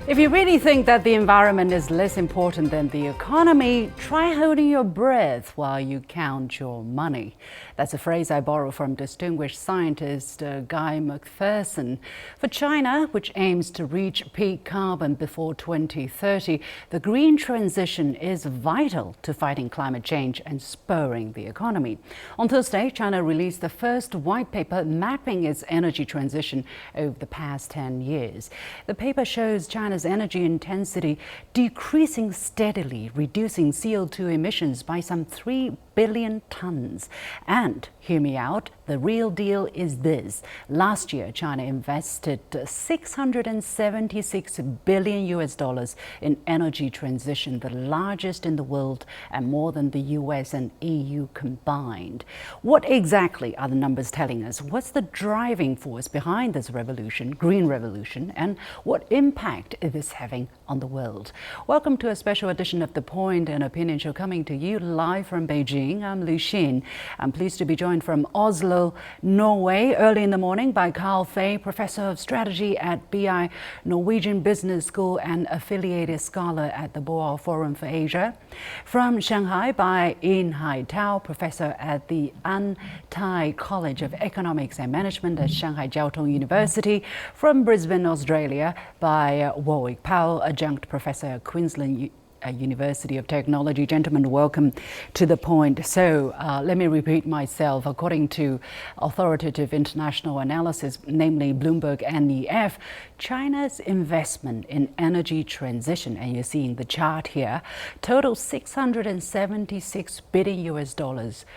If you really think that the environment is less important than the economy, try holding your breath while you count your money. That's a phrase I borrow from distinguished scientist Guy McPherson. For China, which aims to reach peak carbon before 2030, the green transition is vital to fighting climate change and spurring the economy. On Thursday, China released the first white paper mapping its energy transition over the past 10 years. The paper shows China's energy intensity decreasing steadily, reducing CO2 emissions by some 3 billion tons. And, hear me out, the real deal is this. Last year, China invested $676 billion in energy transition, the largest in the world and more than the US and EU combined. What exactly are the numbers telling us? What's the driving force behind this revolution, green revolution, and what impact is this having on the world? Welcome to a special edition of The Point, an opinion show coming to you live from Beijing. I'm Lu Xin. I'm pleased to be joined from Oslo, Norway, early in the morning by Carl Fei, Professor of Strategy at BI Norwegian Business School and affiliated scholar at the Boao Forum for Asia. From Shanghai by Yin Hai Tao, Professor at the An Tai College of Economics and Management at Shanghai Jiao Tong University. From Brisbane, Australia by Warwick Powell, Adjunct Professor at Queensland University of Technology. Gentlemen, welcome to The Point. So let me repeat myself. According to authoritative international analysis, namely Bloomberg NEF, China's investment in energy transition, and you're seeing the chart here, totals $676 billion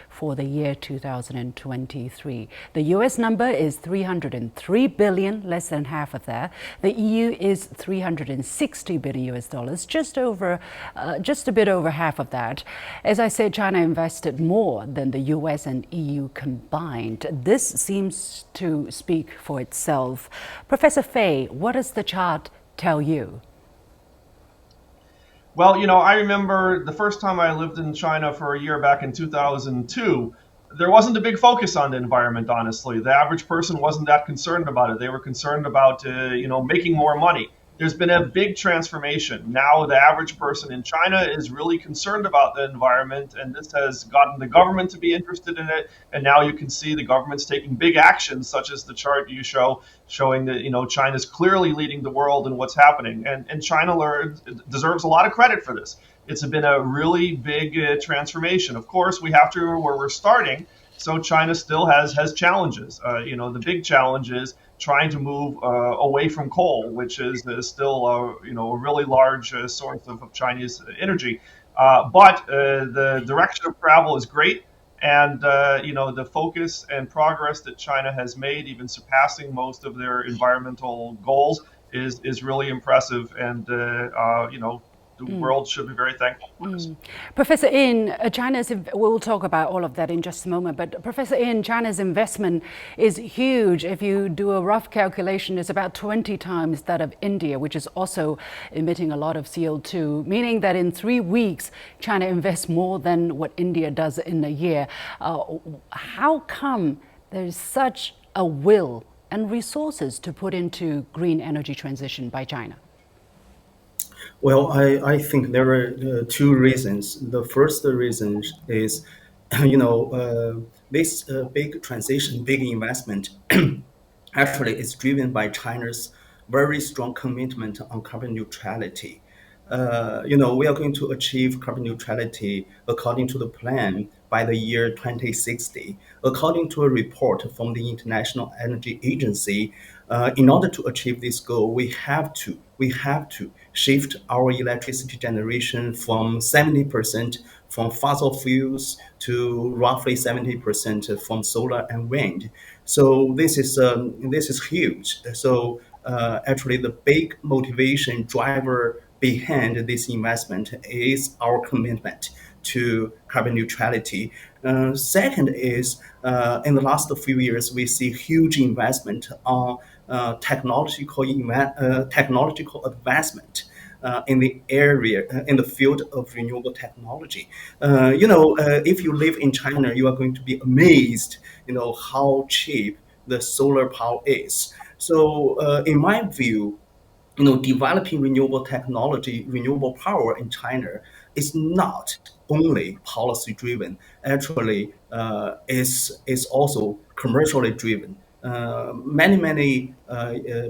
for the year 2023. The US number is $303 billion, less than half of that. The EU is $360 billion, just a bit over half of that. As I said, China invested more than the US and EU combined. This seems to speak for itself. Professor Fei, what does the chart tell you? Well, I remember the first time I lived in China for a year back in 2002. There wasn't a big focus on the environment, honestly. The average person wasn't that concerned about it. They were concerned about, making more money. There's been a big transformation. Now the average person in China is really concerned about the environment, and this has gotten the government to be interested in it. And now you can see the government's taking big actions, such as the chart you show, showing that China's clearly leading the world in what's happening. And China deserves a lot of credit for this. It's been a really big transformation. Of course, we have to remember where we're starting. So China still has challenges. The big challenge is trying to move away from coal, which is still a really large source of Chinese energy. But the direction of travel is great, and the focus and progress that China has made, even surpassing most of their environmental goals, is really impressive. And the world should be very thankful for this. Professor Yin, we'll talk about all of that in just a moment, but Professor Yin, China's investment is huge. If you do a rough calculation, it's about 20 times that of India, which is also emitting a lot of CO2, meaning that in 3 weeks, China invests more than what India does in a year. How come there's such a will and resources to put into green energy transition by China? Well, I think there are two reasons. The first reason is, this big transition, big investment actually is driven by China's very strong commitment on carbon neutrality. We are going to achieve carbon neutrality according to the plan by the year 2060. According to a report from the International Energy Agency, in order to achieve this goal, we have to shift our electricity generation from 70% from fossil fuels to roughly 70% from solar and wind. So this is huge. So actually, the big motivation driver behind this investment is our commitment to carbon neutrality. Second is, in the last few years, we see huge investment on technological advancement in the field of renewable technology. If you live in China, you are going to be amazed, how cheap the solar power is. So, in my view, developing renewable technology, renewable power in China is not only policy driven. Actually, is also commercially driven. Many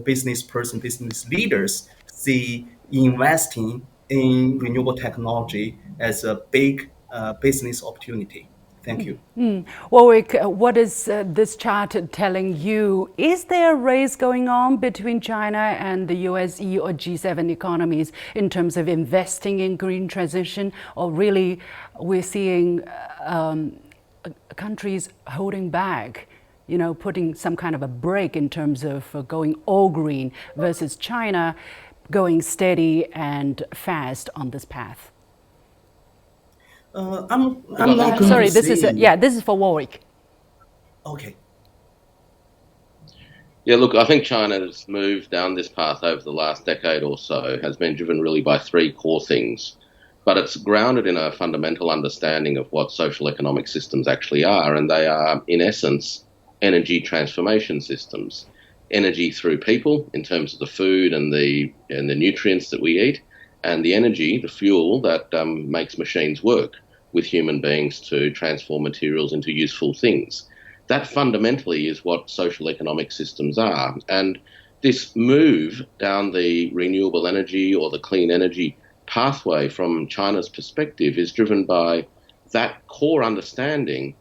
business leaders see investing in renewable technology as a big business opportunity. Thank you. Warwick, what is this chart telling you? Is there a race going on between China and the US, EU, or G7 economies in terms of investing in green transition? Or really, we're seeing countries holding back, putting some kind of a break in terms of going all green versus China going steady and fast on this path? I'm not going Sorry, to say. this is for Warwick. Okay. Yeah, look, I think China's move down this path over the last decade or so has been driven really by three core things. But it's grounded in a fundamental understanding of what social economic systems actually are. And they are, in essence, energy transformation systems. Energy through people in terms of the food and the nutrients that we eat, and the energy, the fuel that makes machines work with human beings to transform materials into useful things. That fundamentally is what social economic systems are. And this move down the renewable energy or the clean energy pathway from China's perspective is driven by that core understanding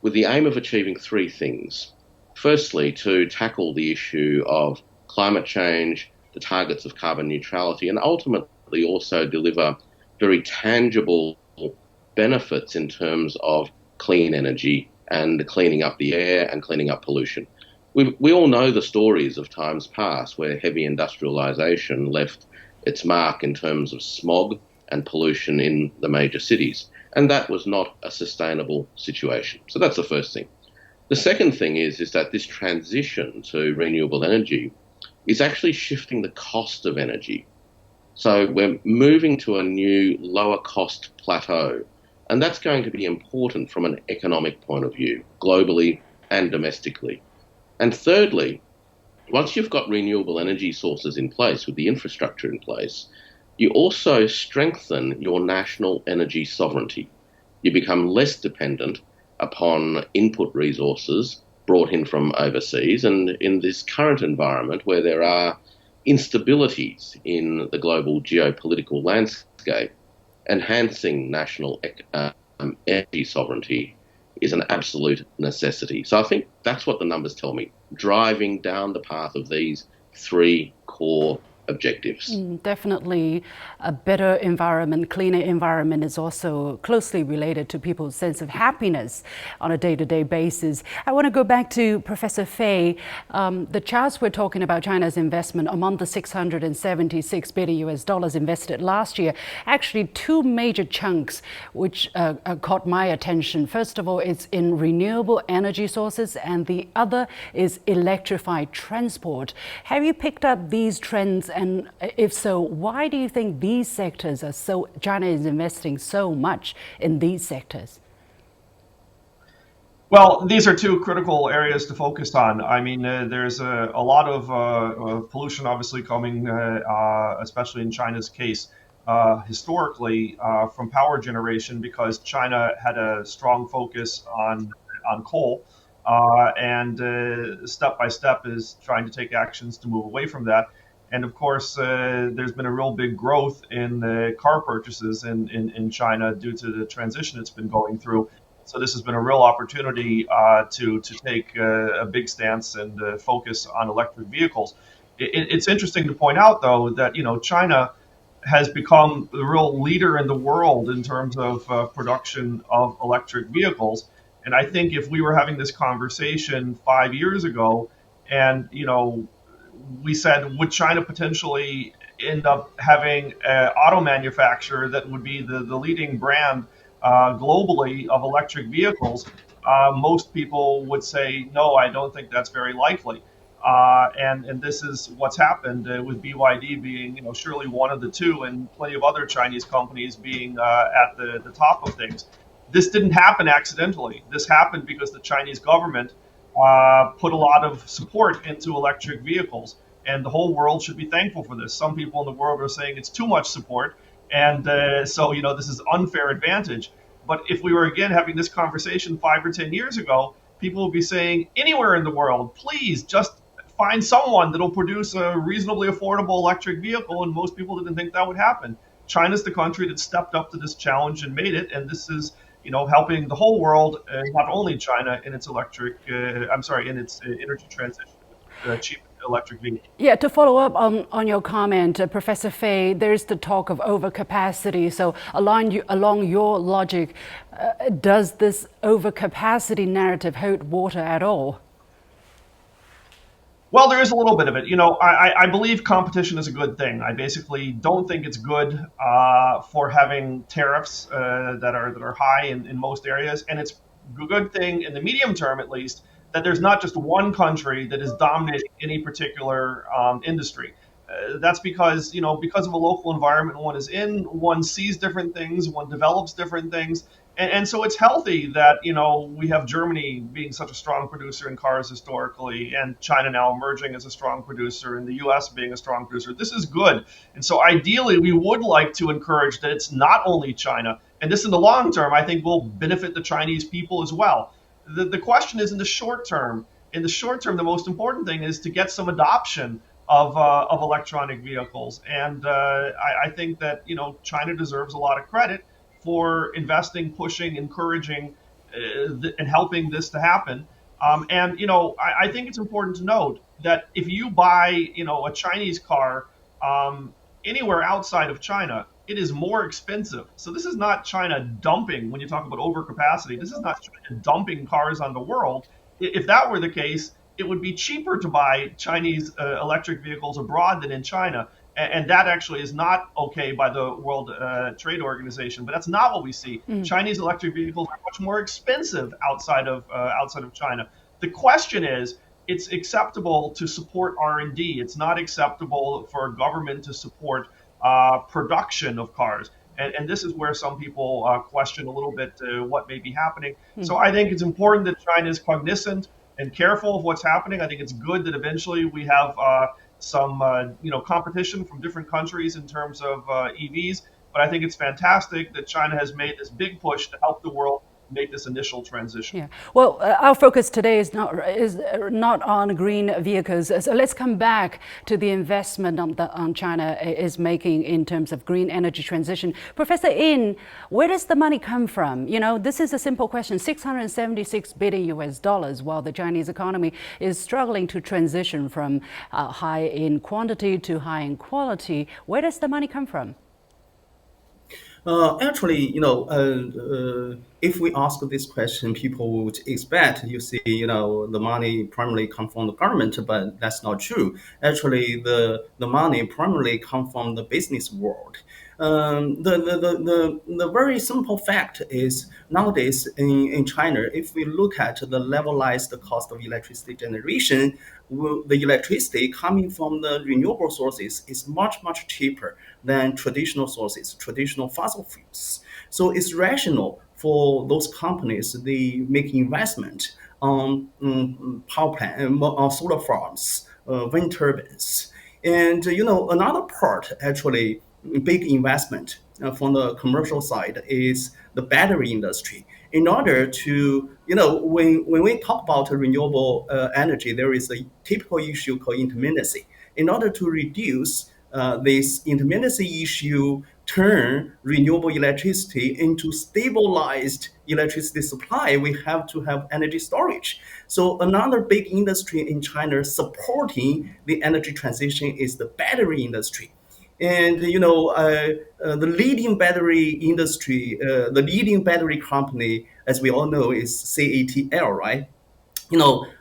with the aim of achieving three things. Firstly, to tackle the issue of climate change, the targets of carbon neutrality, and ultimately also deliver very tangible benefits in terms of clean energy and cleaning up the air and cleaning up pollution. We all know the stories of times past where heavy industrialization left its mark in terms of smog and pollution in the major cities, and that was not a sustainable situation. So that's the first thing. The second thing is that this transition to renewable energy is actually shifting the cost of energy. So we're moving to a new lower cost plateau, and that's going to be important from an economic point of view, globally and domestically. And thirdly, once you've got renewable energy sources in place with the infrastructure in place, you also strengthen your national energy sovereignty. You become less dependent upon input resources brought in from overseas. And in this current environment where there are instabilities in the global geopolitical landscape, enhancing national energy sovereignty is an absolute necessity. So I think that's what the numbers tell me, driving down the path of these three core objectives. Definitely a better environment, cleaner environment is also closely related to people's sense of happiness on a day-to-day basis. I want to go back to Professor Fei. The charts we're talking about China's investment among the $676 billion US invested last year, actually two major chunks which caught my attention. First of all, it's in renewable energy sources, and the other is electrified transport. Have you picked up these trends? And if so, why do you think these sectors are China is investing so much in these sectors? Well, these are two critical areas to focus on. I mean, there's a lot of pollution obviously coming, especially in China's case, historically from power generation, because China had a strong focus on coal, and step by step is trying to take actions to move away from that. And of course, there's been a real big growth in car purchases in China due to the transition it's been going through. So this has been a real opportunity to take a big stance and focus on electric vehicles. It's interesting to point out, though, that China has become the real leader in the world in terms of production of electric vehicles. And I think if we were having this conversation 5 years ago, and we said, would China potentially end up having an auto manufacturer that would be the leading brand globally of electric vehicles? Most people would say, no, I don't think that's very likely. And this is what's happened with BYD being, surely one of the two, and plenty of other Chinese companies being at the top of things. This didn't happen accidentally. This happened because the Chinese government put a lot of support into electric vehicles. and the whole world should be thankful for this. Some people in the world are saying it's too much support, and so this is unfair advantage. But if we were again having this conversation 5 or 10 years ago, people would be saying anywhere in the world, please just find someone that'll produce a reasonably affordable electric vehicle, and most people didn't think that would happen. China's the country that stepped up to this challenge and made it, and this is helping the whole world, not only China, in its in its energy transition with cheap electric vehicles. Yeah, to follow up on your comment, Professor Fay, there's the talk of overcapacity. So along your logic, does this overcapacity narrative hold water at all? Well, there is a little bit of it. I believe competition is a good thing. I basically don't think it's good for having tariffs that are high in most areas, and it's a good thing in the medium term, at least, that there's not just one country that is dominating any particular industry. That's because of a local environment one is in, one sees different things, one develops different things. And so it's healthy that, we have Germany being such a strong producer in cars historically, and China now emerging as a strong producer, and the US being a strong producer. This is good. And so ideally, we would like to encourage that it's not only China. And this in the long term, I think, will benefit the Chinese people as well. The question is in the short term. In the short term, the most important thing is to get some adoption of electronic vehicles. And I think that, China deserves a lot of credit for investing, pushing, encouraging, and helping this to happen. I think it's important to note that if you buy, a Chinese car anywhere outside of China, it is more expensive. So this is not China dumping. When you talk about overcapacity, this is not China dumping cars on the world. If that were the case, it would be cheaper to buy Chinese electric vehicles abroad than in China. And that actually is not okay by the World Trade Organization. But that's not what we see. Chinese electric vehicles are much more expensive outside of China. The question is, it's acceptable to support R&D. It's not acceptable for a government to support production of cars. And this is where some people question a little bit what may be happening. So I think it's important that China is cognizant and careful of what's happening. I think it's good that eventually we have some competition from different countries in terms of EVs. But I think it's fantastic that China has made this big push to help the world make this initial transition. Yeah. Well, our focus today is not on green vehicles. So let's come back to the investment on China is making in terms of green energy transition. Professor In, where does the money come from? This is a simple question. $676 billion, while the Chinese economy is struggling to transition from high in quantity to high in quality. Where does the money come from? Actually, if we ask this question, people would expect, the money primarily come from the government, but that's not true. Actually, the money primarily come from the business world. The very simple fact is nowadays in China, if we look at the levelized cost of electricity generation, the electricity coming from the renewable sources is much, much cheaper than traditional sources, traditional fossil fuels. So it's rational for those companies, they make investment on power plant, on solar farms, wind turbines. And, another part, actually, big investment from the commercial side is the battery industry. In order to, when we talk about renewable energy, there is a typical issue called intermittency. In order to reduce this intermittency issue, turn renewable electricity into stabilized electricity supply, we have to have energy storage. So another big industry in China supporting the energy transition is the battery industry. And the leading battery industry, the leading battery company, as we all know, is CATL, right?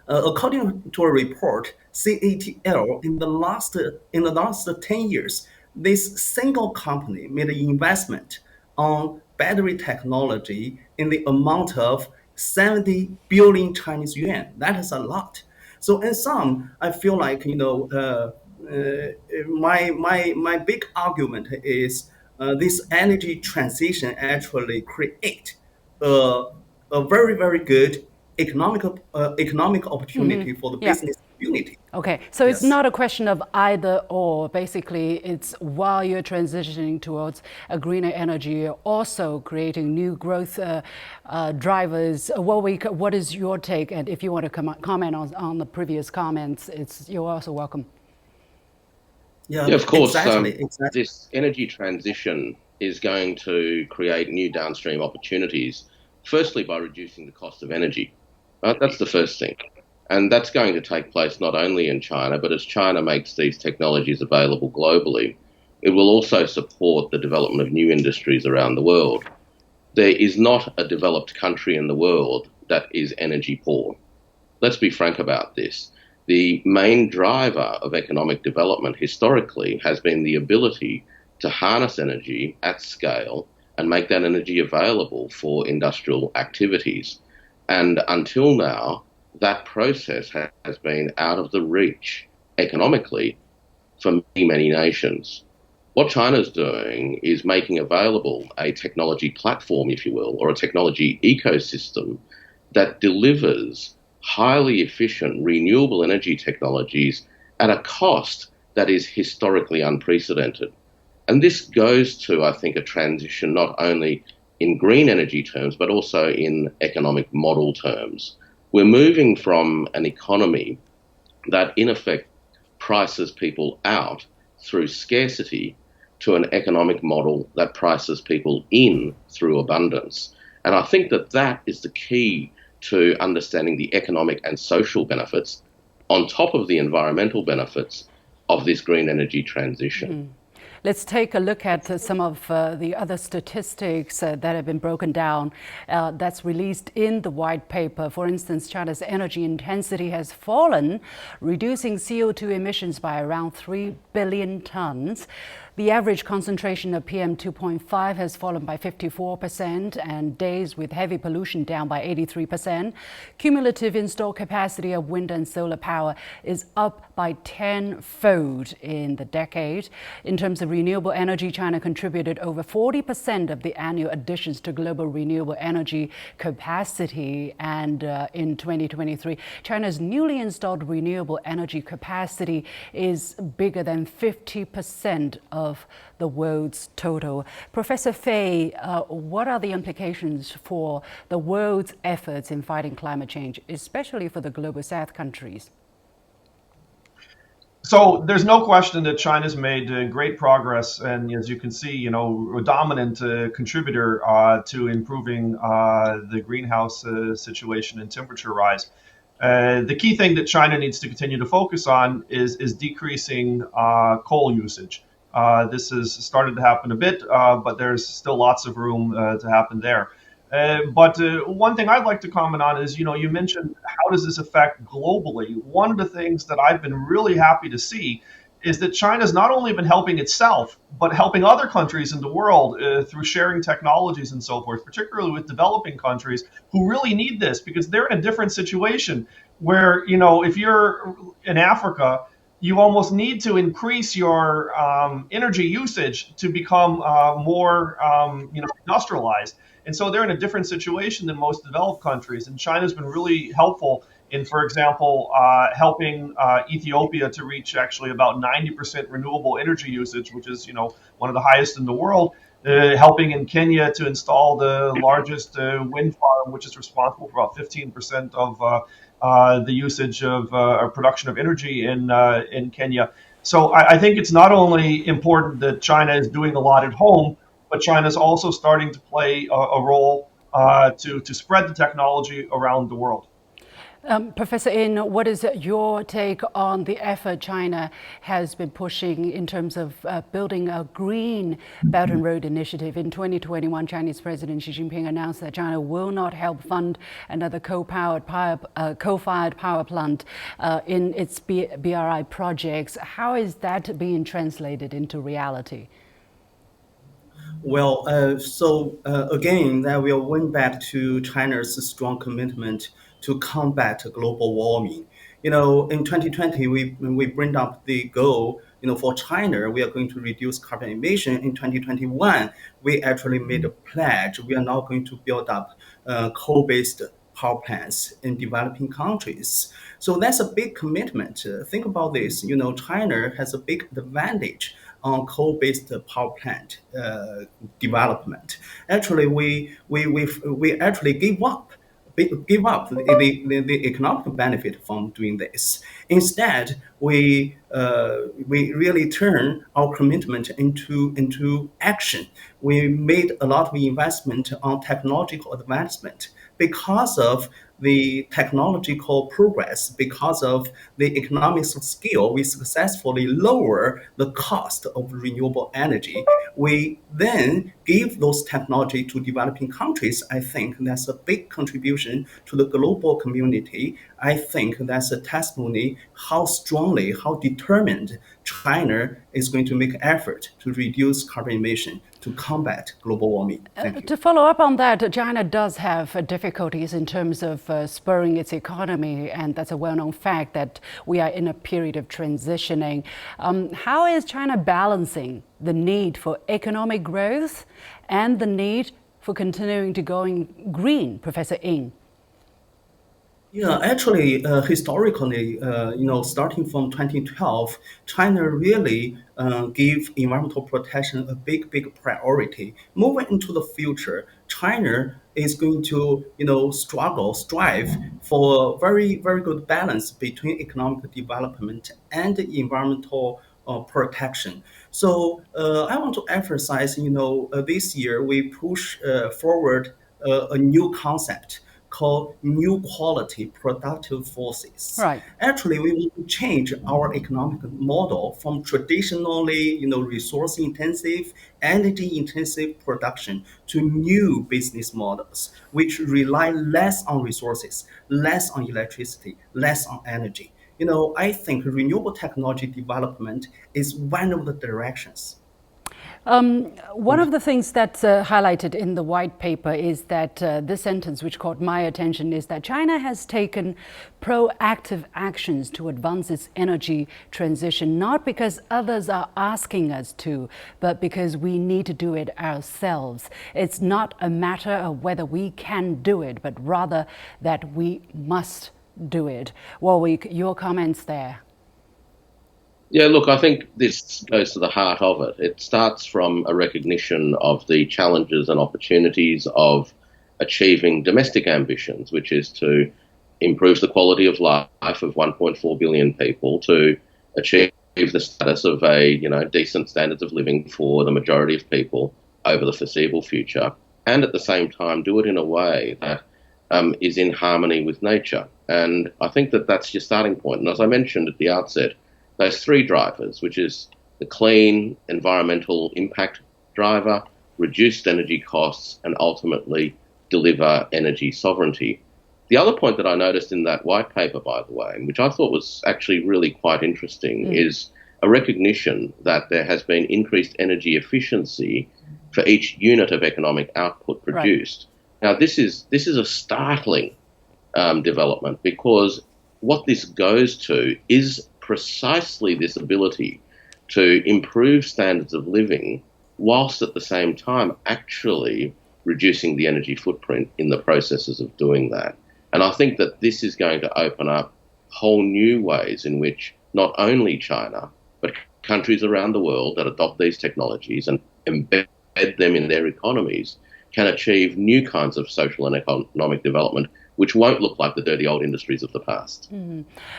According to a report, CATL in the last 10 years, this single company made an investment on battery technology in the amount of 70 billion Chinese yuan. That is a lot. So in sum, I feel like my big argument is this energy transition actually create a very, very good economic opportunity for the business unity. Okay, so it's Yes. not a question of either or. Basically, it's while you're transitioning towards a greener energy, you're also creating new growth drivers. What is your take? And if you want to comment on the previous comments, you're also welcome. Yeah, Yeah, of course. exactly. This energy transition is going to create new downstream opportunities, firstly, by reducing the cost of energy. Right? That's the first thing. And that's going to take place not only in China, but as China makes these technologies available globally, it will also support the development of new industries around the world. There is not a developed country in the world that is energy poor. Let's be frank about this. The main driver of economic development historically has been the ability to harness energy at scale and make that energy available for industrial activities. And until now, that process has been out of the reach economically for many, many nations. What China's doing is making available a technology platform, if you will, or a technology ecosystem that delivers highly efficient renewable energy technologies at a cost that is historically unprecedented. And this goes to, I think, a transition not only in green energy terms, but also in economic model terms. We're moving from an economy that, in effect, prices people out through scarcity to an economic model that prices people in through abundance. And I think that that is the key to understanding the economic and social benefits on top of the environmental benefits of this green energy transition. Let's take a look at some of the other statistics that have been broken down that's released in the white paper. For instance, China's energy intensity has fallen, reducing CO2 emissions by around 3 billion tons. The average concentration of PM 2.5 has fallen by 54%, and days with heavy pollution down by 83%. Cumulative installed capacity of wind and solar power is up by 10-fold in the decade. In terms of renewable energy, China contributed over 40% of the annual additions to global renewable energy capacity. And in 2023, China's newly installed renewable energy capacity is bigger than 50% of the world's total. Professor Fei, what are the implications for the world's efforts in fighting climate change, especially for the global south countries? So there's no question that China's made great progress, and as you can see, a dominant contributor to improving the greenhouse situation and temperature rise. The key thing that China needs to continue to focus on is decreasing coal usage. This has started to happen a bit, but there's still lots of room to happen there. But one thing I'd like to comment on is, you mentioned how does this affect globally? One of the things that I've been really happy to see is that China's not only been helping itself, but helping other countries in the world through sharing technologies and so forth, particularly with developing countries who really need this because they're in a different situation where, if you're in Africa, you almost need to increase your energy usage to become more, industrialized. And so they're in a different situation than most developed countries. And China's been really helpful in, for example, helping Ethiopia to reach actually about 90% renewable energy usage, which is, one of the highest in the world. Helping in Kenya to install the largest wind farm, which is responsible for about 15% of the usage of or production of energy in Kenya. So I think it's not only important that China is doing a lot at home, but China is also starting to play a role to spread the technology around the world. Professor In, what is your take on the effort China has been pushing in terms of building a green Belt and Road initiative? In 2021, Chinese President Xi Jinping announced that China will not help fund another coal-fired power plant in its BRI projects. How is that being translated into reality? Well, again, that will went back to China's strong commitment to combat global warming. In 2020, we bring up the goal. For China, we are going to reduce carbon emission. In 2021, we actually made a pledge. We are now going to build up coal-based power plants in developing countries. So that's a big commitment. Think about this. China has a big advantage on coal-based power plant development. Actually, we actually give up the economic benefit from doing this. Instead, we really turn our commitment into action. We made a lot of investment on technological advancement because of the technological progress, because of the economics of scale. We successfully lower the cost of renewable energy. We then give those technology to developing countries. I think that's a big contribution to the global community. I think that's a testimony how strongly, how determined China is going to make effort to reduce carbon emission, to combat global warming. Thank you. To follow up on that, China does have difficulties in terms of spurring its economy, and that's a well-known fact that we are in a period of transitioning. How is China balancing the need for economic growth and the need for continuing to going green, Professor Ng? Yeah, actually, historically, starting from 2012, China really gave environmental protection a big priority. Moving into the future, China is going to, strive for a very good balance between economic development and environmental protection. So I want to emphasize, this year we push forward a new concept called new quality productive forces. Right. Actually, we want to change our economic model from traditionally, resource intensive, energy intensive production to new business models, which rely less on resources, less on electricity, less on energy. I think renewable technology development is one of the directions. One of the things that's highlighted in the white paper is that this sentence, which caught my attention, is that China has taken proactive actions to advance its energy transition, not because others are asking us to, but because we need to do it ourselves. It's not a matter of whether we can do it, but rather that we must do it. Warwick, your comments there. Yeah, look, I think this goes to the heart of it. It starts from a recognition of the challenges and opportunities of achieving domestic ambitions, which is to improve the quality of life of 1.4 billion people, to achieve the status of decent standards of living for the majority of people over the foreseeable future, and at the same time do it in a way that is in harmony with nature. And I think that that's your starting point. And as I mentioned at the outset, those three drivers, which is the clean environmental impact driver, reduced energy costs, and ultimately deliver energy sovereignty. The other point that I noticed in that white paper, by the way, which I thought was actually really quite interesting, is a recognition that there has been increased energy efficiency for each unit of economic output produced. Right. Now, this is a startling development, because what this goes to is precisely this ability to improve standards of living whilst at the same time actually reducing the energy footprint in the processes of doing that. And I think that this is going to open up whole new ways in which not only China, but countries around the world that adopt these technologies and embed them in their economies can achieve new kinds of social and economic development, which won't look like the dirty old industries of the past.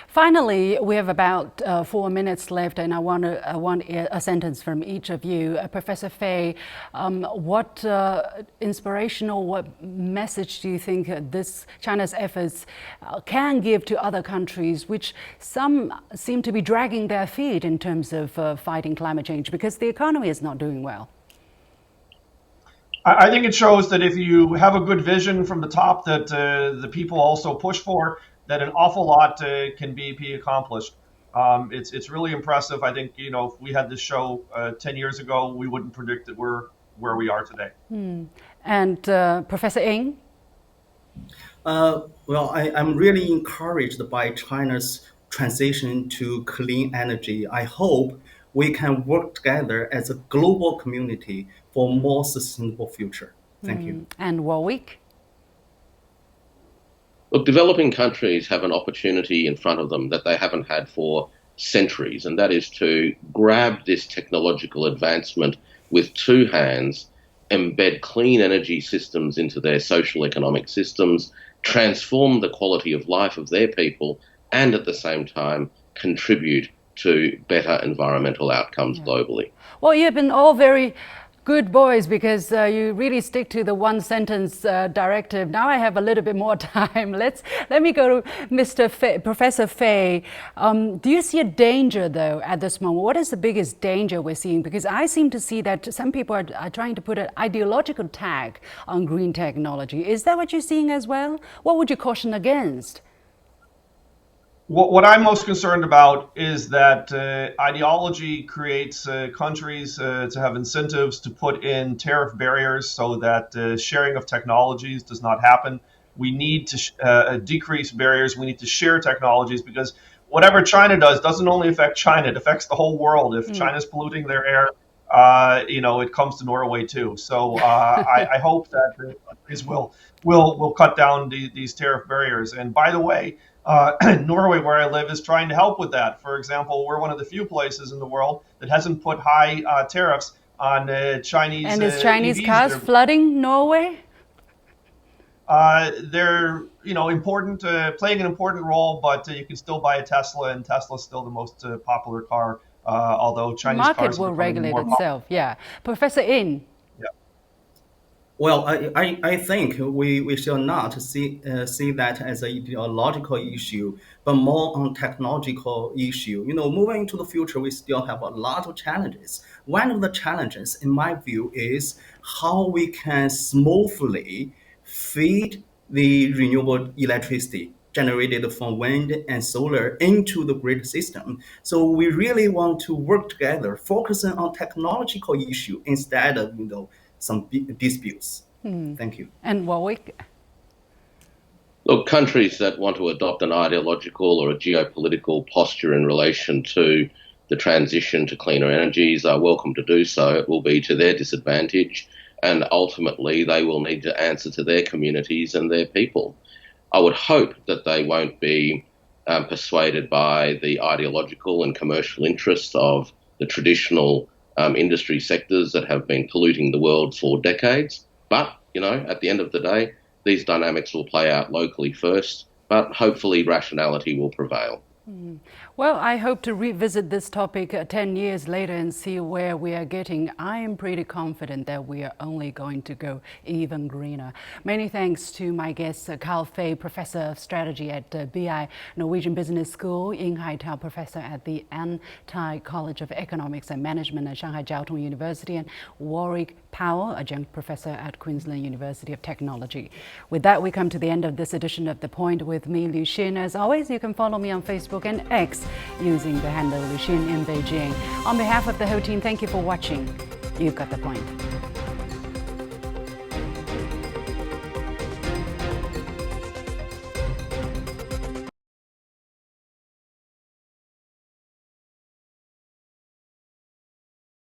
Finally, we have about 4 minutes left, and I want a sentence from each of you. Professor Fei, what inspirational, what message do you think this China's efforts can give to other countries, which some seem to be dragging their feet in terms of fighting climate change because the economy is not doing well? I think it shows that if you have a good vision from the top that the people also push for, that an awful lot can be accomplished. It's really impressive. I think, if we had this show 10 years ago, we wouldn't predict that we're where we are today. And Professor Ng? Well, I'm really encouraged by China's transition to clean energy. I hope we can work together as a global community for a more sustainable future. Thank you. And Warwick? Look, developing countries have an opportunity in front of them that they haven't had for centuries, and that is to grab this technological advancement with two hands, embed clean energy systems into their social economic systems, transform the quality of life of their people, and at the same time contribute to better environmental outcomes globally. Well, you've been all very good boys because you really stick to the one sentence directive. Now I have a little bit more time. Let me go to Professor Fei. Do you see a danger though at this moment? What is the biggest danger we're seeing? Because I seem to see that some people are trying to put an ideological tag on green technology. Is that what you're seeing as well? What would you caution against? What I'm most concerned about is that ideology creates countries to have incentives to put in tariff barriers so that sharing of technologies does not happen. We need to decrease barriers. We need to share technologies because whatever China does doesn't only affect China, it affects the whole world. If China's polluting their air, it comes to Norway too. So I hope that countries will cut down these tariff barriers. And by the way, Norway, where I live, is trying to help with that. For example, we're one of the few places in the world that hasn't put high tariffs on Chinese. And is Chinese EVs. cars flooding Norway? They're important, playing an important role, but you can still buy a Tesla, and Tesla's still the most popular car. Although Chinese market cars will regulate more itself. Yeah, Professor In. Well, I think we shall not see that as an ideological issue, but more on technological issue. Moving into the future, we still have a lot of challenges. One of the challenges, in my view, is how we can smoothly feed the renewable electricity generated from wind and solar into the grid system. So we really want to work together, focusing on technological issue instead of some disputes. Thank you. And Warwick? Look, countries that want to adopt an ideological or a geopolitical posture in relation to the transition to cleaner energies are welcome to do so. It will be to their disadvantage, and ultimately they will need to answer to their communities and their people. I would hope that they won't be persuaded by the ideological and commercial interests of the traditional industry sectors that have been polluting the world for decades. But, at the end of the day, these dynamics will play out locally first, but hopefully rationality will prevail. Well, I hope to revisit this topic 10 years later and see where we are getting. I am pretty confident that we are only going to go even greener. Many thanks to my guest, Carl Fei, Professor of Strategy at BI Norwegian Business School, Ying Haitao, Professor at the Antai College of Economics and Management at Shanghai Jiao Tong University, and Warwick Powell, Adjunct Professor at Queensland University of Technology. With that, we come to the end of this edition of The Point with me, Liu Xin. As always, you can follow me on Facebook and X using the handle Liu Xin in Beijing. On behalf of the whole team, thank you for watching. You've got the point.